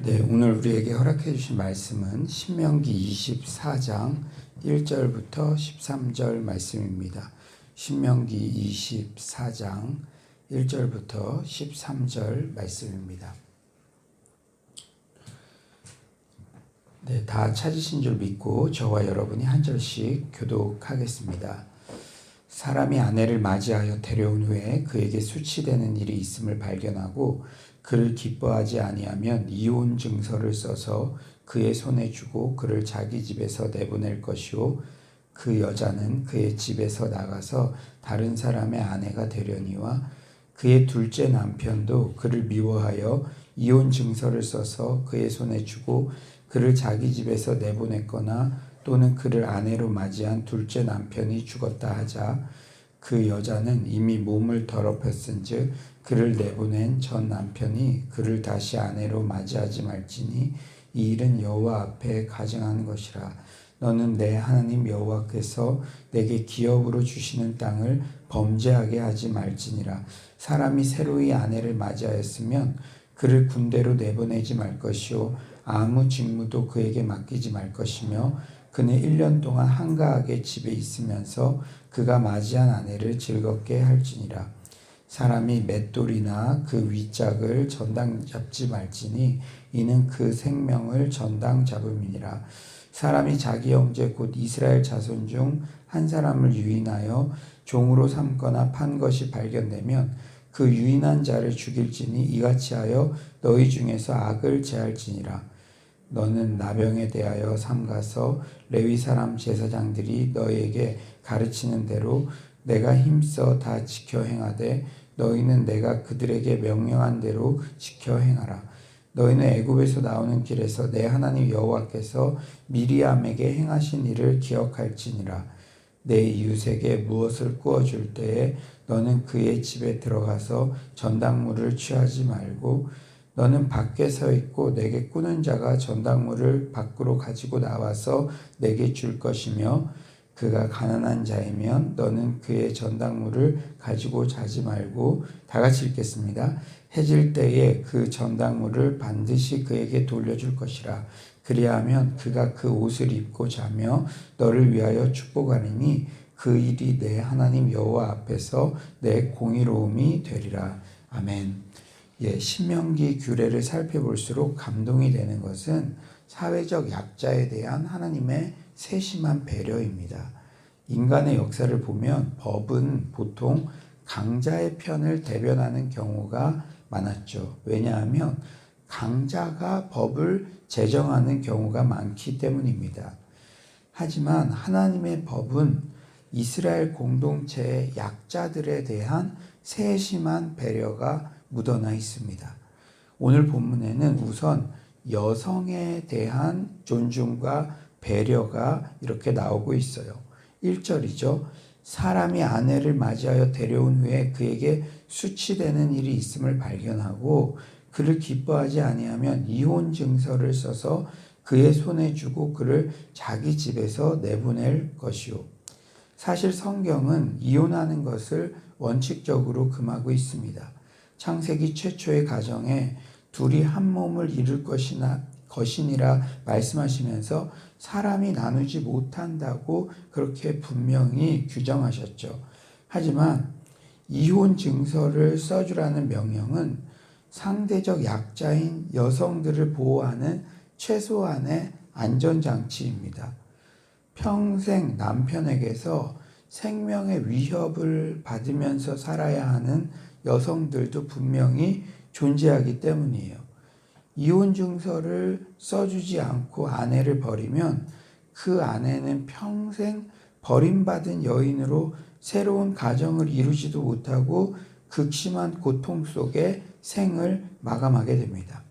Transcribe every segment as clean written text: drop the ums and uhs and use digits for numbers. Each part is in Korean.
네, 오늘 우리에게 허락해 주신 말씀은 신명기 24장 1절부터 13절 말씀입니다. 신명기 24장 1절부터 13절 말씀입니다. 네, 다 찾으신 줄 믿고 저와 여러분이 한 절씩 교독하겠습니다. 사람이 아내를 맞이하여 데려온 후에 그에게 수치되는 일이 있음을 발견하고 그를 기뻐하지 아니하면 이혼 증서를 써서 그의 손에 주고 그를 자기 집에서 내보낼 것이요 그 여자는 그의 집에서 나가서 다른 사람의 아내가 되려니와 그의 둘째 남편도 그를 미워하여 이혼 증서를 써서 그의 손에 주고 그를 자기 집에서 내보냈거나 또는 그를 아내로 맞이한 둘째 남편이 죽었다 하자 그 여자는 이미 몸을 더럽혔은즉 그를 내보낸 전 남편이 그를 다시 아내로 맞이하지 말지니 이 일은 여호와 앞에 가증하는 것이라. 너는 내 하나님 여호와께서 내게 기업으로 주시는 땅을 범죄하게 하지 말지니라. 사람이 새로이 아내를 맞이하였으면 그를 군대로 내보내지 말 것이요 아무 직무도 그에게 맡기지 말 것이며 그는 1년 동안 한가하게 집에 있으면서 그가 맞이한 아내를 즐겁게 할지니라. 사람이 맷돌이나 그 윗짝을 전당 잡지 말지니 이는 그 생명을 전당 잡음이니라. 사람이 자기 형제 곧 이스라엘 자손 중 한 사람을 유인하여 종으로 삼거나 판 것이 발견되면 그 유인한 자를 죽일지니 이같이 하여 너희 중에서 악을 제할지니라. 너는 나병에 대하여 삼가서 레위 사람 제사장들이 너희에게 가르치는 대로 내가 힘써 다 지켜 행하되 너희는 내가 그들에게 명령한 대로 지켜 행하라. 너희는 애굽에서 나오는 길에서 내 하나님 여호와께서 미리암에게 행하신 일을 기억할지니라. 내 이웃에게 무엇을 구워줄 때에 너는 그의 집에 들어가서 전당물을 취하지 말고 너는 밖에 서 있고 내게 꾸는 자가 전당물을 밖으로 가지고 나와서 내게 줄 것이며 그가 가난한 자이면 너는 그의 전당물을 가지고 자지 말고 다 같이 읽겠습니다. 해질 때에 그 전당물을 반드시 그에게 돌려줄 것이라. 그리하면 그가 그 옷을 입고 자며 너를 위하여 축복하리니 그 일이 내 하나님 여호와 앞에서 내 공의로움이 되리라. 아멘. 신명기 규례를 살펴볼수록 감동이 되는 것은 사회적 약자에 대한 하나님의 세심한 배려입니다. 인간의 역사를 보면 법은 보통 강자의 편을 대변하는 경우가 많았죠. 왜냐하면 강자가 법을 제정하는 경우가 많기 때문입니다. 하지만 하나님의 법은 이스라엘 공동체의 약자들에 대한 세심한 배려가 묻어나 있습니다. 오늘 본문에는 우선 여성에 대한 존중과 배려가 이렇게 나오고 있어요. 1절이죠. 사람이 아내를 맞이하여 데려온 후에 그에게 수치되는 일이 있음을 발견하고 그를 기뻐하지 아니하면 이혼 증서를 써서 그의 손에 주고 그를 자기 집에서 내보낼 것이요. 사실 성경은 이혼하는 것을 원칙적으로 금하고 있습니다. 창세기 최초의 가정에 둘이 한 몸을 이룰 것이니라 말씀하시면서 사람이 나누지 못한다고 그렇게 분명히 규정하셨죠. 하지만 이혼 증서를 써주라는 명령은 상대적 약자인 여성들을 보호하는 최소한의 안전장치입니다. 평생 남편에게서 생명의 위협을 받으면서 살아야 하는 여성들도 분명히 존재하기 때문이에요. 이혼 증서를 써주지 않고 아내를 버리면 그 아내는 평생 버림받은 여인으로 새로운 가정을 이루지도 못하고 극심한 고통 속에 생을 마감하게 됩니다.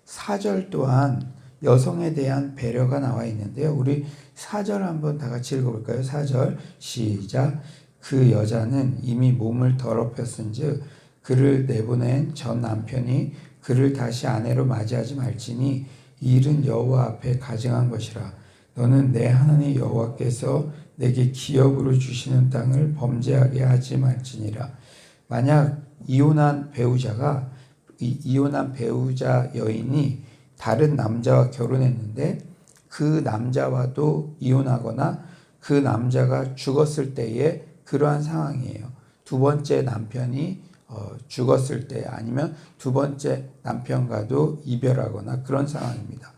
4절 또한 여성에 대한 배려가 나와 있는데요. 우리 4절 한번 다 같이 읽어볼까요? 4절 시작. 그 여자는 이미 몸을 더럽혔은즉 그를 내보낸 전 남편이 그를 다시 아내로 맞이하지 말지니 이 일은 여호와 앞에 가증한 것이라. 너는 내 하나님 여호와께서 내게 기업으로 주시는 땅을 범죄하게 하지 말지니라. 만약 이혼한 배우자 여인이 다른 남자와 결혼했는데 그 남자와도 이혼하거나 그 남자가 죽었을 때의 그러한 상황이에요. 두 번째 남편이 죽었을 때 아니면 두 번째 남편과도 이별하거나 그런 상황입니다.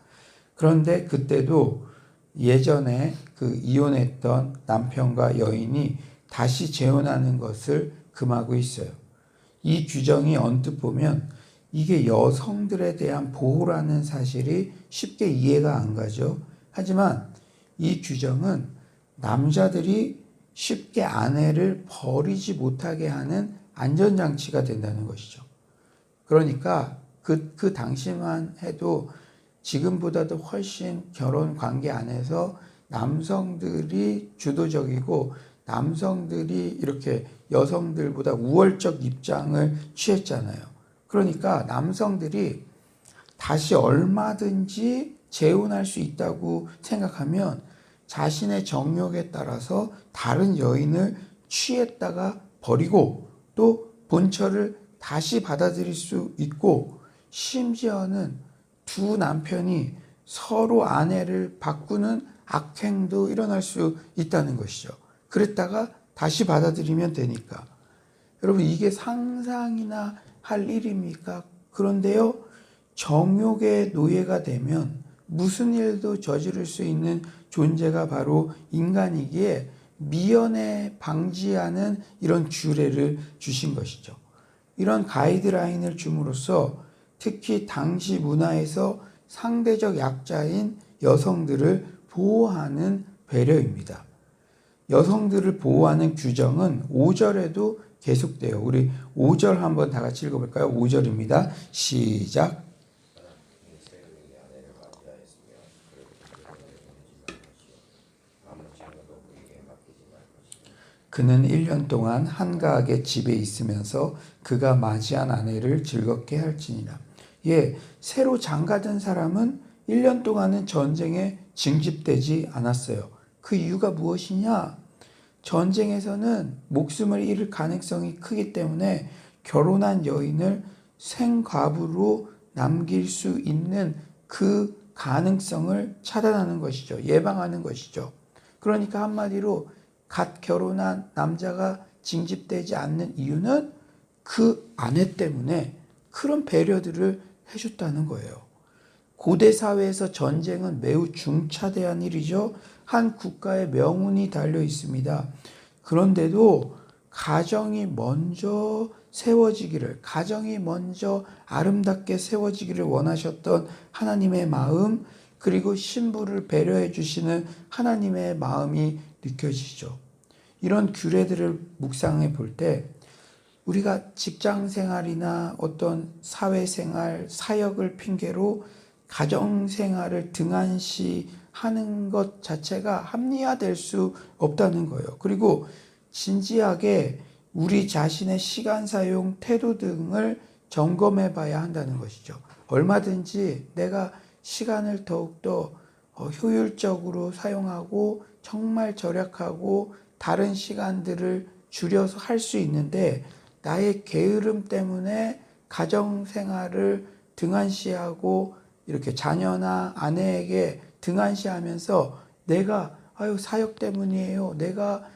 그런데 그때도 예전에 그 이혼했던 남편과 여인이 다시 재혼하는 것을 금하고 있어요. 이 규정이 언뜻 보면 이게 여성들에 대한 보호라는 사실이 쉽게 이해가 안 가죠. 하지만 이 규정은 남자들이 쉽게 아내를 버리지 못하게 하는 안전장치가 된다는 것이죠. 그러니까 그 당시만 해도 지금보다도 훨씬 결혼 관계 안에서 남성들이 주도적이고 남성들이 이렇게 여성들보다 우월적 입장을 취했잖아요. 그러니까 남성들이 다시 얼마든지 재혼할 수 있다고 생각하면 자신의 정욕에 따라서 다른 여인을 취했다가 버리고 또 본처를 다시 받아들일 수 있고 심지어는 두 남편이 서로 아내를 바꾸는 악행도 일어날 수 있다는 것이죠. 그랬다가 다시 받아들이면 되니까. 여러분 이게 상상이나 할 일입니까? 그런데요, 정욕의 노예가 되면 무슨 일도 저지를 수 있는 존재가 바로 인간이기에 미연에 방지하는 이런 규례를 주신 것이죠. 이런 가이드라인을 줌으로써 특히 당시 문화에서 상대적 약자인 여성들을 보호하는 배려입니다. 여성들을 보호하는 규정은 5절에도 계속돼요. 우리 5절 한번 다 같이 읽어볼까요? 5절입니다. 시작. 그는 1년 동안 한가하게 집에 있으면서 그가 맞이한 아내를 즐겁게 할지니라. 새로 장가든 사람은 1년 동안은 전쟁에 징집되지 않았어요. 그 이유가 무엇이냐? 전쟁에서는 목숨을 잃을 가능성이 크기 때문에 결혼한 여인을 생과부로 남길 수 있는 그 가능성을 차단하는 것이죠. 예방하는 것이죠. 그러니까 한마디로 갓 결혼한 남자가 징집되지 않는 이유는 그 아내 때문에 그런 배려들을 해줬다는 거예요. 고대 사회에서 전쟁은 매우 중차대한 일이죠. 한 국가의 명운이 달려 있습니다. 그런데도 가정이 먼저 세워지기를, 가정이 먼저 아름답게 세워지기를 원하셨던 하나님의 마음, 그리고 신부를 배려해 주시는 하나님의 마음이 느껴지죠. 이런 규례들을 묵상해 볼 때 우리가 직장 생활이나 어떤 사회생활, 사역을 핑계로 가정 생활을 등한시하는 것 자체가 합리화될 수 없다는 거예요. 그리고 진지하게 우리 자신의 시간 사용 태도 등을 점검해 봐야 한다는 것이죠. 얼마든지 내가 시간을 더욱더 효율적으로 사용하고 정말 절약하고 다른 시간들을 줄여서 할 수 있는데 나의 게으름 때문에 가정생활을 등한시하고 이렇게 자녀나 아내에게 등한시하면서 내가 사역 때문이에요. 내가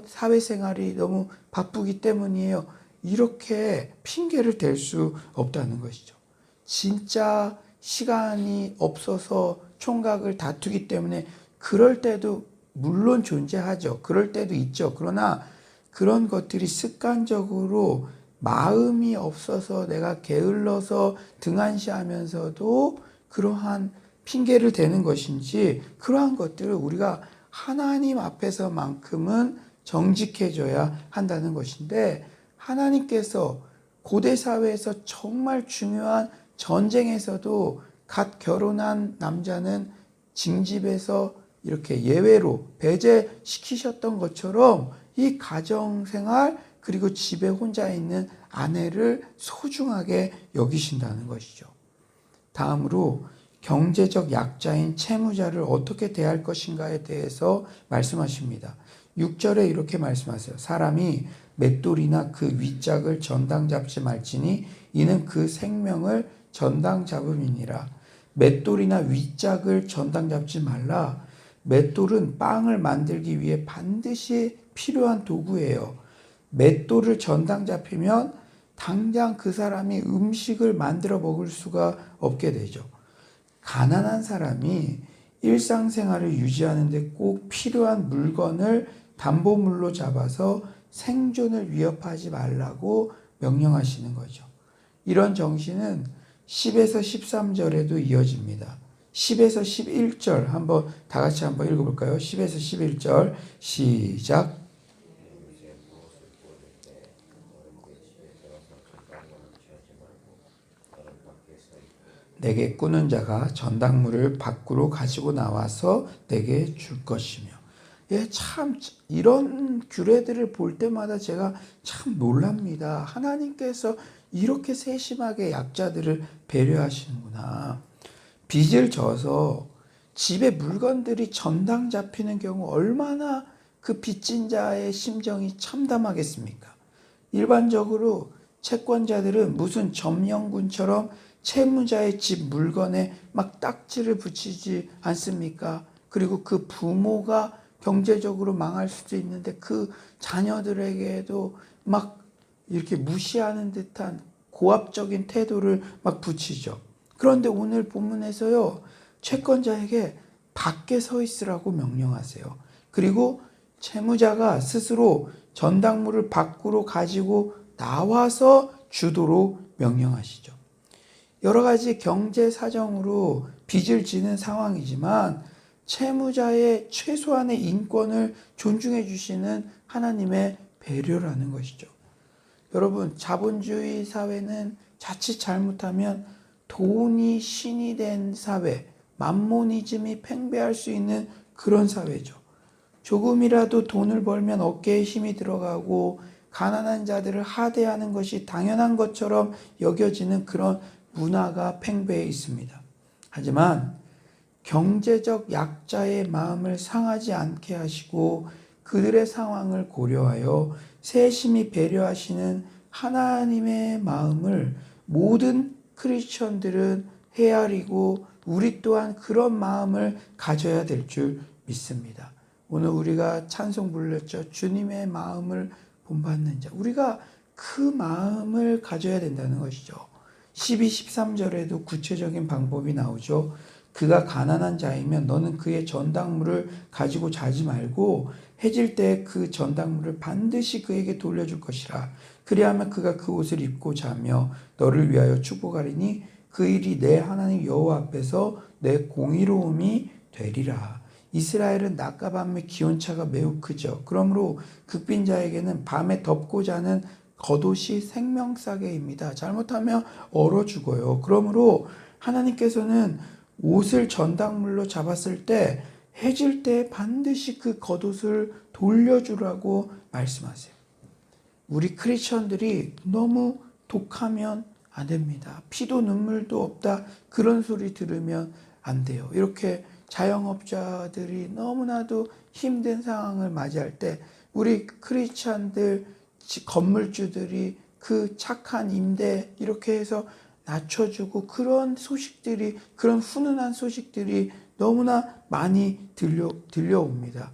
사회생활이 너무 바쁘기 때문이에요. 이렇게 핑계를 댈 수 없다는 것이죠. 진짜 시간이 없어서 총각을 다투기 때문에 그럴 때도 물론 존재하죠. 그럴 때도 있죠. 그러나 그런 것들이 습관적으로 마음이 없어서 내가 게을러서 등한시하면서도 그러한 핑계를 대는 것인지 그러한 것들을 우리가 하나님 앞에서만큼은 정직해져야 한다는 것인데 하나님께서 고대 사회에서 정말 중요한 전쟁에서도 갓 결혼한 남자는 징집에서 이렇게 예외로 배제시키셨던 것처럼 이 가정생활 그리고 집에 혼자 있는 아내를 소중하게 여기신다는 것이죠. 다음으로 경제적 약자인 채무자를 어떻게 대할 것인가에 대해서 말씀하십니다. 6절에 이렇게 말씀하세요. 사람이 맷돌이나 그 윗짝을 전당 잡지 말지니 이는 그 생명을 전당 잡음이니라. 맷돌이나 윗짝을 전당 잡지 말라. 맷돌은 빵을 만들기 위해 반드시 필요한 도구예요. 맷돌을 전당 잡히면 당장 그 사람이 음식을 만들어 먹을 수가 없게 되죠. 가난한 사람이 일상생활을 유지하는 데 꼭 필요한 물건을 담보물로 잡아서 생존을 위협하지 말라고 명령하시는 거죠. 이런 정신은 10에서 13절에도 이어집니다. 10에서 11절 한번 다 같이 한번 읽어볼까요? 10에서 11절 시작. 내게 꾸는 자가 전당물을 밖으로 가지고 나와서 내게 줄 것이며. 예, 참 이런 규례들을 볼 때마다 제가 참 놀랍니다. 하나님께서 이렇게 세심하게 약자들을 배려하시는구나. 빚을 져서 집에 물건들이 전당 잡히는 경우 얼마나 그 빚진 자의 심정이 참담하겠습니까? 일반적으로 채권자들은 무슨 점령군처럼 채무자의 집 물건에 막 딱지를 붙이지 않습니까? 그리고 그 부모가 경제적으로 망할 수도 있는데 그 자녀들에게도 막 이렇게 무시하는 듯한 고압적인 태도를 막 붙이죠. 그런데 오늘 본문에서요, 채권자에게 밖에 서 있으라고 명령하세요. 그리고 채무자가 스스로 전당물을 밖으로 가지고 나와서 주도록 명령하시죠. 여러 가지 경제 사정으로 빚을 지는 상황이지만 채무자의 최소한의 인권을 존중해 주시는 하나님의 배려라는 것이죠. 여러분, 자본주의 사회는 자칫 잘못하면 돈이 신이 된 사회, 맘모니즘이 팽배할 수 있는 그런 사회죠. 조금이라도 돈을 벌면 어깨에 힘이 들어가고 가난한 자들을 하대하는 것이 당연한 것처럼 여겨지는 그런 문화가 팽배해 있습니다. 하지만 경제적 약자의 마음을 상하지 않게 하시고 그들의 상황을 고려하여 세심히 배려하시는 하나님의 마음을 모든 크리스천들은 헤아리고 우리 또한 그런 마음을 가져야 될 줄 믿습니다. 오늘 우리가 찬송 불렀죠. 주님의 마음을 본받는 자. 우리가 그 마음을 가져야 된다는 것이죠. 12, 13절에도 구체적인 방법이 나오죠. 그가 가난한 자이면 너는 그의 전당물을 가지고 자지 말고 해질 때 그 전당물을 반드시 그에게 돌려줄 것이라. 그리하면 그가 그 옷을 입고 자며 너를 위하여 축복하리니 그 일이 내 하나님 여호와 앞에서 내 공의로움이 되리라. 이스라엘은 낮과 밤의 기온차가 매우 크죠. 그러므로 극빈자에게는 밤에 덮고 자는 겉옷이 생명싸개입니다. 잘못하면 얼어 죽어요. 그러므로 하나님께서는 옷을 전당물로 잡았을 때 해질 때 반드시 그 겉옷을 돌려주라고 말씀하세요. 우리 크리스천들이 너무 독하면 안 됩니다. 피도 눈물도 없다 그런 소리 들으면 안 돼요. 이렇게 자영업자들이 너무나도 힘든 상황을 맞이할 때 우리 크리스천들 건물주들이 그 착한 임대 이렇게 해서 낮춰주고 그런 소식들이 그런 훈훈한 소식들이 너무나 많이 들려옵니다.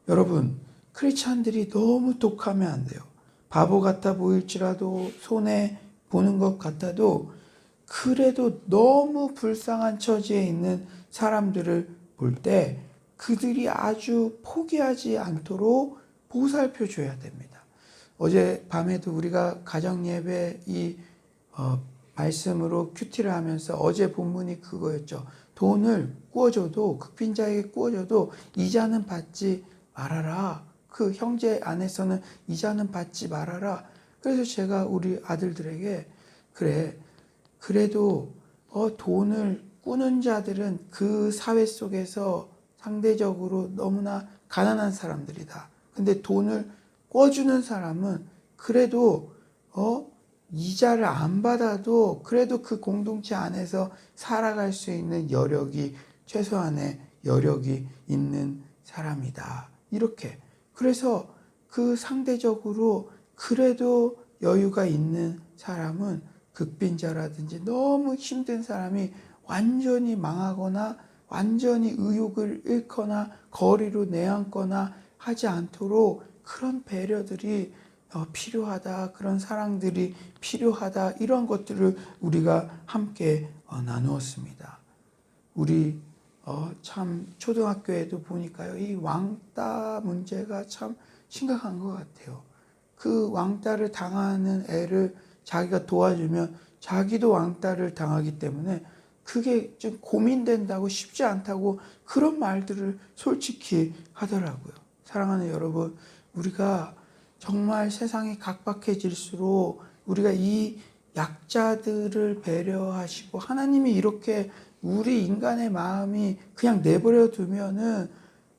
여러분, 크리스찬들이 너무 독하면 안 돼요. 바보 같아 보일지라도 손해 보는 것 같아도 그래도 너무 불쌍한 처지에 있는 사람들을 볼 때 그들이 아주 포기하지 않도록 보살펴 줘야 됩니다. 어제 밤에도 우리가 가정예배 말씀으로 큐티를 하면서 어제 본문이 그거였죠. 돈을 꾸어줘도 극빈자에게 꾸어줘도 이자는 받지 말아라. 그 형제 안에서는 이자는 받지 말아라. 그래서 제가 우리 아들들에게 그래도 돈을 꾸는 자들은 그 사회 속에서 상대적으로 너무나 가난한 사람들이다. 근데 돈을 꿔주는 사람은 그래도 이자를 안 받아도 그래도 그 공동체 안에서 살아갈 수 있는 여력이 최소한의 여력이 있는 사람이다. 이렇게. 그래서 그 상대적으로 그래도 여유가 있는 사람은 극빈자라든지 너무 힘든 사람이 완전히 망하거나 완전히 의욕을 잃거나 거리로 내앉거나 하지 않도록 그런 배려들이 필요하다. 그런 사랑들이 필요하다. 이런 것들을 우리가 함께 나누었습니다. 우리 참 초등학교에도 보니까요. 이 왕따 문제가 참 심각한 것 같아요. 그 왕따를 당하는 애를 자기가 도와주면 자기도 왕따를 당하기 때문에 그게 좀 고민된다고 쉽지 않다고 그런 말들을 솔직히 하더라고요. 사랑하는 여러분, 우리가 정말 세상이 각박해질수록 우리가 이 약자들을 배려하시고 하나님이 이렇게 우리 인간의 마음이 그냥 내버려 두면은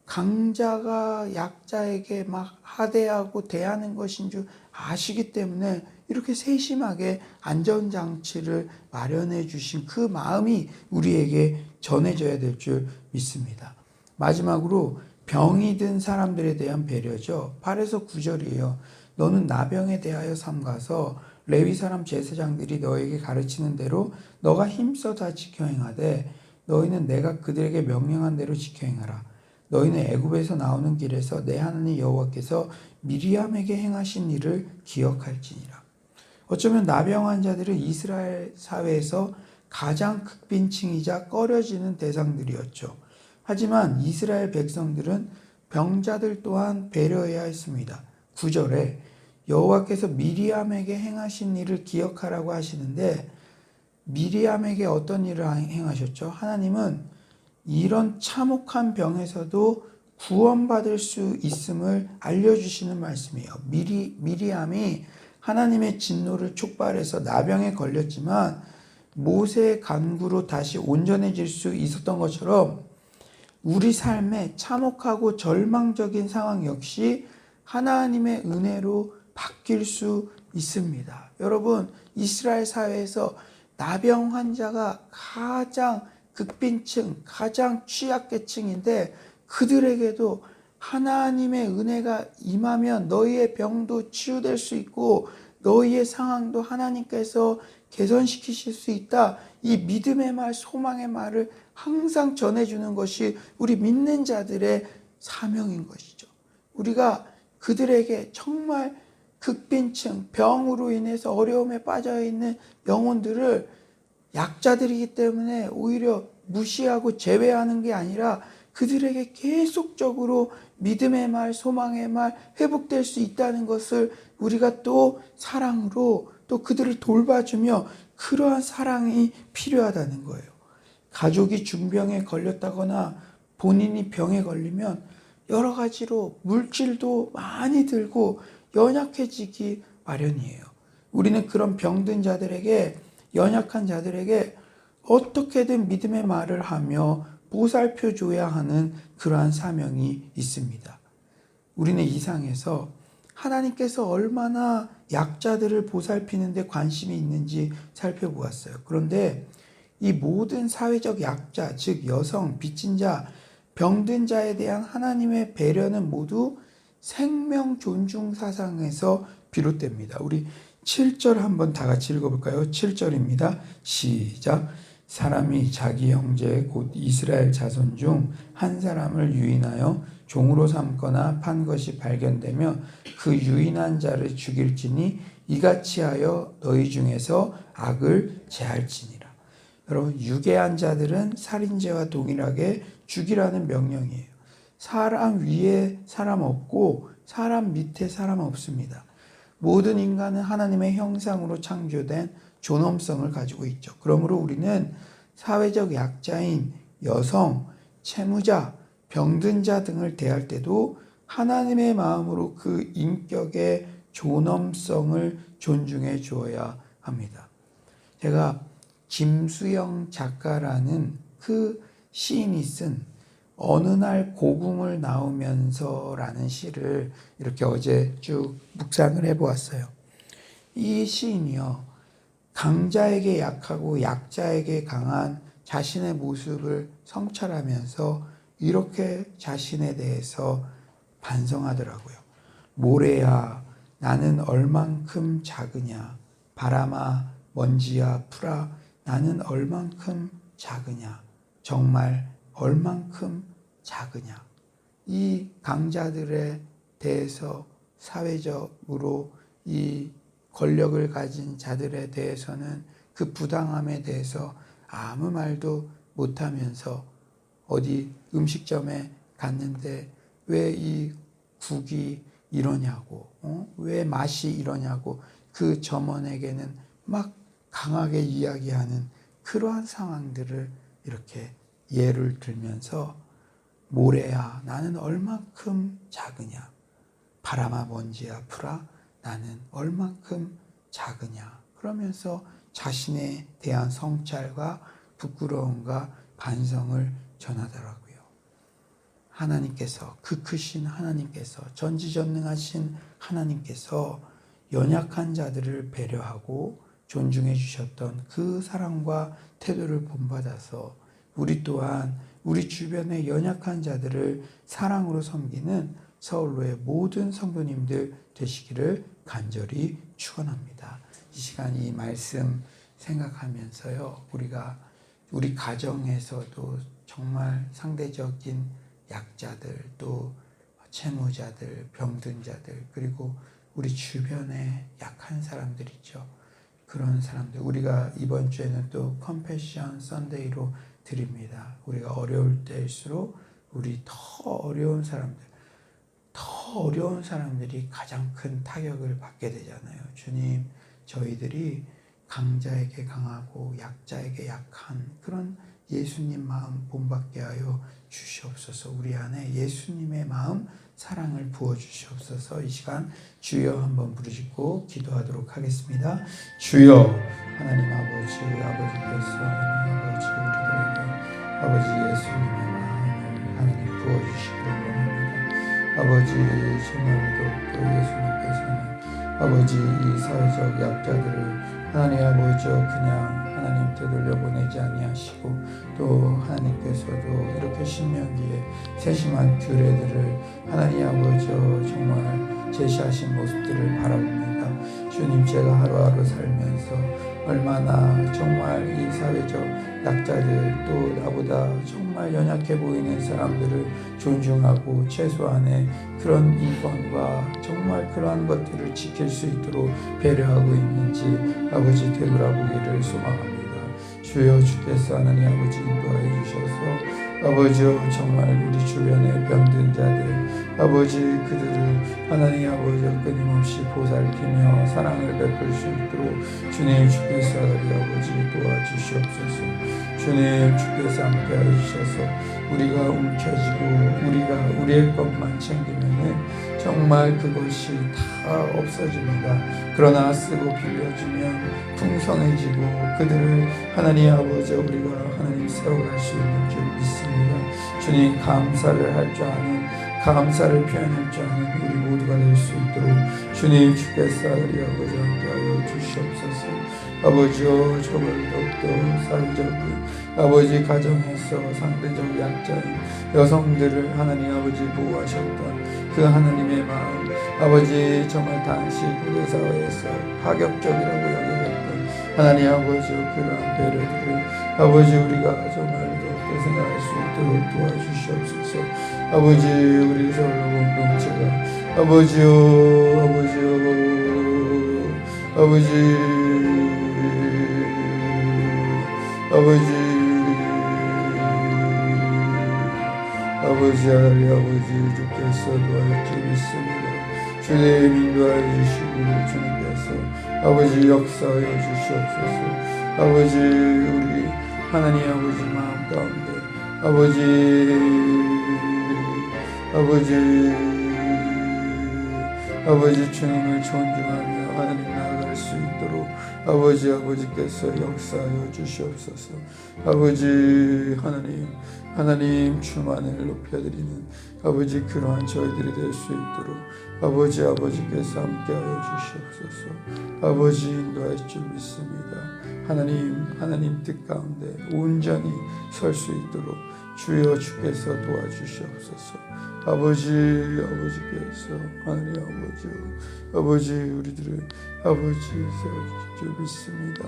강자가 약자에게 막 하대하고 대하는 것인 줄 아시기 때문에 이렇게 세심하게 안전장치를 마련해 주신 그 마음이 우리에게 전해져야 될 줄 믿습니다. 마지막으로 병이 든 사람들에 대한 배려죠. 8에서 9절이에요. 너는 나병에 대하여 삼가서 레위 사람 제사장들이 너에게 가르치는 대로 너가 힘써 다 지켜 행하되 너희는 내가 그들에게 명령한 대로 지켜 행하라. 너희는 애굽에서 나오는 길에서 내 하나님 여호와께서 미리암에게 행하신 일을 기억할지니라. 어쩌면 나병 환자들은 이스라엘 사회에서 가장 극빈층이자 꺼려지는 대상들이었죠. 하지만 이스라엘 백성들은 병자들 또한 배려해야 했습니다. 9절에 여호와께서 미리암에게 행하신 일을 기억하라고 하시는데 미리암에게 어떤 일을 행하셨죠? 하나님은 이런 참혹한 병에서도 구원받을 수 있음을 알려주시는 말씀이에요. 미리암이 하나님의 진노를 촉발해서 나병에 걸렸지만 모세의 간구로 다시 온전해질 수 있었던 것처럼 우리 삶의 참혹하고 절망적인 상황 역시 하나님의 은혜로 바뀔 수 있습니다. 여러분, 이스라엘 사회에서 나병 환자가 가장 극빈층, 가장 취약계층인데 그들에게도 하나님의 은혜가 임하면 너희의 병도 치유될 수 있고 너희의 상황도 하나님께서 개선시키실 수 있다. 이 믿음의 말, 소망의 말을 항상 전해주는 것이 우리 믿는 자들의 사명인 것이죠. 우리가 그들에게 정말 극빈층, 병으로 인해서 어려움에 빠져 있는 영혼들을 약자들이기 때문에 오히려 무시하고 제외하는 게 아니라 그들에게 계속적으로 믿음의 말, 소망의 말 회복될 수 있다는 것을 우리가 또 사랑으로 또 그들을 돌봐주며 그러한 사랑이 필요하다는 거예요. 가족이 중병에 걸렸다거나 본인이 병에 걸리면 여러 가지로 물질도 많이 들고 연약해지기 마련이에요. 우리는 그런 병든 자들에게, 연약한 자들에게 어떻게든 믿음의 말을 하며 보살펴줘야 하는 그러한 사명이 있습니다. 우리는 이 상에서 하나님께서 얼마나 약자들을 보살피는 데 관심이 있는지 살펴보았어요. 그런데 이 모든 사회적 약자, 즉 여성, 빚진 자, 병든 자에 대한 하나님의 배려는 모두 생명 존중 사상에서 비롯됩니다. 우리 7절 한번 다 같이 읽어볼까요? 7절입니다. 시작. 사람이 자기 형제 곧 이스라엘 자손 중 한 사람을 유인하여 종으로 삼거나 판 것이 발견되면 그 유인한 자를 죽일지니 이같이 하여 너희 중에서 악을 제할지니라. 여러분, 유괴한 자들은 살인죄와 동일하게 죽이라는 명령이에요. 사람 위에 사람 없고 사람 밑에 사람 없습니다. 모든 인간은 하나님의 형상으로 창조된 존엄성을 가지고 있죠. 그러므로 우리는 사회적 약자인 여성, 채무자, 병든 자 등을 대할 때도 하나님의 마음으로 그 인격의 존엄성을 존중해 주어야 합니다. 제가 김수영 작가라는 그 시인이 쓴 어느 날 고궁을 나오면서라는 시를 이렇게 어제 쭉 묵상을 해보았어요. 이 시인이요, 강자에게 약하고 약자에게 강한 자신의 모습을 성찰하면서 이렇게 자신에 대해서 반성하더라고요. 모래야, 나는 얼만큼 작으냐. 바람아, 먼지야, 풀아, 나는 얼만큼 작으냐? 정말 얼만큼 작으냐? 이 강자들에 대해서 사회적으로 이 권력을 가진 자들에 대해서는 그 부당함에 대해서 아무 말도 못하면서 어디 음식점에 갔는데 왜 이 국이 이러냐고, 왜 맛이 이러냐고 그 점원에게는 막 강하게 이야기하는 그러한 상황들을 이렇게 예를 들면서 모래야 나는 얼만큼 작으냐, 바람아 먼지야 풀아 나는 얼만큼 작으냐, 그러면서 자신에 대한 성찰과 부끄러움과 반성을 전하더라고요. 하나님께서, 그 크신 하나님께서, 전지전능하신 하나님께서 연약한 자들을 배려하고 존중해 주셨던 그 사랑과 태도를 본받아서 우리 또한 우리 주변의 연약한 자들을 사랑으로 섬기는 서울로의 모든 성도님들 되시기를 간절히 축원합니다. 이 시간 이 말씀 생각하면서요, 우리 가정에서도 정말 상대적인 약자들, 또 채무자들, 병든 자들, 그리고 우리 주변에 약한 사람들 있죠. 그런 사람들, 우리가 이번 주에는 또 컴패션 선데이로 드립니다. 우리가 어려울 때일수록 우리 더 어려운 사람들이 가장 큰 타격을 받게 되잖아요. 주님, 저희들이 강자에게 강하고 약자에게 약한 그런 예수님 마음 본받게 하여 주시옵소서. 우리 안에 예수님의 마음, 사랑을 부어주시옵소서. 이 시간 주여 한번 부르짖고 기도하도록 하겠습니다. 주여, 하나님 아버지께서 우리들에게 아버지 예수님의 마음을 하나님 부어주시기를 원합니다. 아버지, 정말로 또 예수님께서는 아버지 이 사회적 약자들을 하나님 아버지 그냥 하나님 되돌려보내지 아니하시고 또 하나님께서도 이렇게 신명기에 세심한 규례들을 하나님 아버지 정말 제시하신 모습들을 바라봅니다. 주님, 제가 하루하루 살면서 얼마나 정말 이 사회적 약자들, 또 나보다 정말 연약해 보이는 사람들을 존중하고 최소한의 그런 인권과 정말 그러한 것들을 지킬 수 있도록 배려하고 있는지 아버지 되돌아보기를 소망합니다. 주여, 주께서 하나님 아버지 인도하여 주셔서 아버지 정말 우리 주변의 병든 자들 아버지 그들을 하나님 아버지 끊임없이 보살피며 사랑을 베풀 수 있도록 주님 주께서 우리 아버지 도와주시옵소서. 주님 주께서 함께하여 주셔서 우리가 움켜쥐고 우리가 우리의 것만 챙기면은 정말 그것이 다 없어집니다. 그러나 쓰고 빌려주면 풍성해지고 그들을 하나님 아버지 우리가 하나님 세워갈 수 있는 줄 믿습니다. 주님, 감사를 할 줄 아는, 감사를 표현할 줄 아는 우리 모두가 될 수 있도록 주님 주께서 우리 아버지 함께하여 주시옵소서. 아버지여, 저를 더욱더 사회적인 아버지 가정에서 상대적 약자인 여성들을 하나님 아버지 보호하셨던 그 하나님의 마음, 아버지 정말 당시 고대사회에서 파격적이라고 여겨졌던 하나님 아버지 그러한 배려들을 아버지 우리가 정말 더욱더 생각할 수 있도록 도와주시옵소서. 아버지 우리 서울 공동체가 아버지요 아버지 하나님 아버지 주께서 도와줄 줄 믿습니다. 주님 인도하여 주시고 주님께서 아버지 역사하여 주시옵소서. 아버지 우리 하나님 아버지 마음 가운데 아버지 주님을 존중하며 하나님 나아갈 수 있도록 아버지께서 역사하여 주시옵소서. 아버지 하나님 주만을 높여드리는 아버지 그러한 저희들이 될 수 있도록 아버지께서 함께하여 주시옵소서. 아버지 인도할 줄 믿습니다. 하나님 뜻 가운데 온전히 설 수 있도록 주여 주께서 도와주시옵소서. 아버지께서 하나님 아버지 우리들을 세워주실 줄 믿습니다.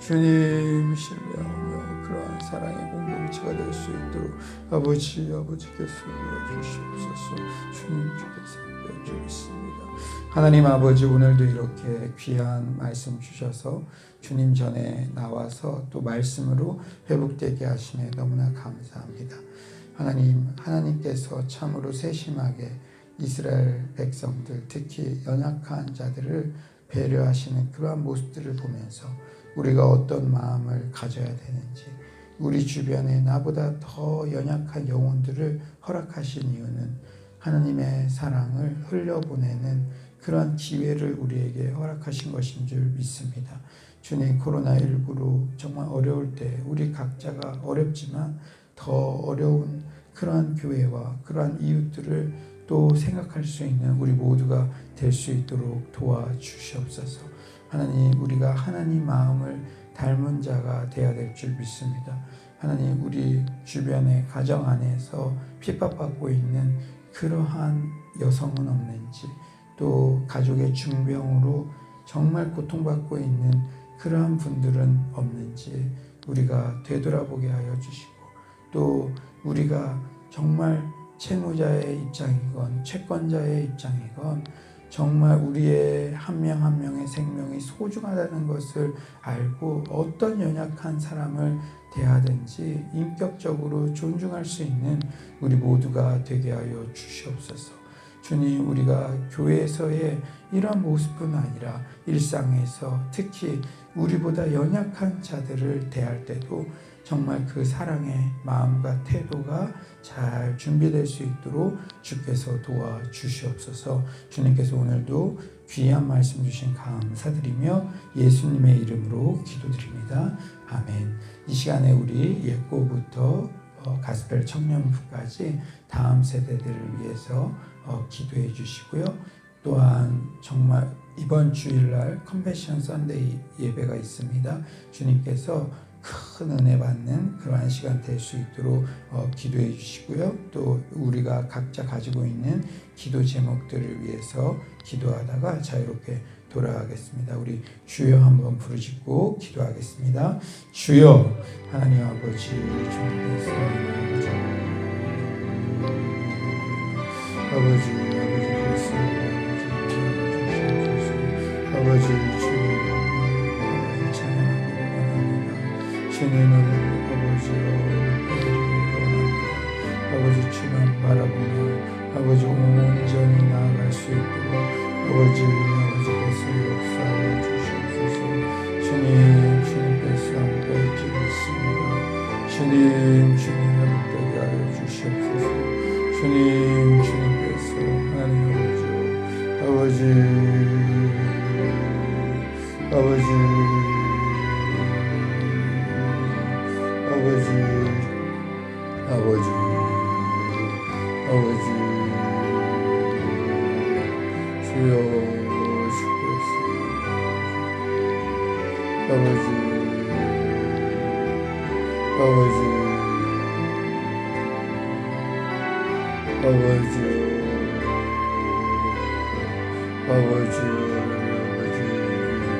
주님 신뢰하며 그러한 사랑의 공동체가 될 수 있도록 아버지께서 도와주시옵소서. 주께서 될 줄 믿습니다. 하나님 아버지, 오늘도 이렇게 귀한 말씀 주셔서 주님 전에 나와서 또 말씀으로 회복되게 하심에 너무나 감사합니다. 하나님께서 참으로 세심하게 이스라엘 백성들, 특히 연약한 자들을 배려하시는 그러한 모습들을 보면서 우리가 어떤 마음을 가져야 되는지, 우리 주변에 나보다 더 연약한 영혼들을 허락하신 이유는 하나님의 사랑을 흘려보내는 그러한 기회를 우리에게 허락하신 것인 줄 믿습니다. 주님, 코로나19로 정말 어려울 때 우리 각자가 어렵지만 더 어려운 그러한 교회와 그러한 이웃들을 또 생각할 수 있는 우리 모두가 될 수 있도록 도와주시옵소서. 하나님, 우리가 하나님 마음을 닮은 자가 되어야 될 줄 믿습니다. 하나님, 우리 주변의 가정 안에서 핍박받고 있는 그러한 여성은 없는지, 또 가족의 중병으로 정말 고통받고 있는 그러한 분들은 없는지 우리가 되돌아보게 하여 주시고, 또 우리가 정말 채무자의 입장이건 채권자의 입장이건 정말 우리의 한 명 한 명의 생명이 소중하다는 것을 알고 어떤 연약한 사람을 대하든지 인격적으로 존중할 수 있는 우리 모두가 되게 하여 주시옵소서. 주님, 우리가 교회에서의 이런 모습뿐 아니라 일상에서 특히 우리보다 연약한 자들을 대할 때도 정말 그 사랑의 마음과 태도가 잘 준비될 수 있도록 주께서 도와주시옵소서. 주님께서 오늘도 귀한 말씀 주신 감사드리며 예수님의 이름으로 기도드립니다. 아멘. 이 시간에 우리 예고부터 가스펠 청년부까지 다음 세대들을 위해서 기도해 주시고요. 또한 정말 이번 주일날 컴패션 선데이 예배가 있습니다. 주님께서 큰 은혜 받는 그러한 시간 될 수 있도록 기도해 주시고요. 또 우리가 각자 가지고 있는 기도 제목들을 위해서 기도하다가 자유롭게 돌아가겠습니다. 우리 주여 한번 부르짖고 기도하겠습니다. 주여, 하나님 아버지, 주님께서 아버지 주님 찬양합니다. 주님을 아버지 주만 바라보며 아버지 온전히 나아갈 수 있도록 아버지께서 역사하여 주시옵소서. 주님께서 함께 있지 믿습니다. 주님을 함께 하여 주시옵소서. 주님께서 하나님 주여 주께서 아버지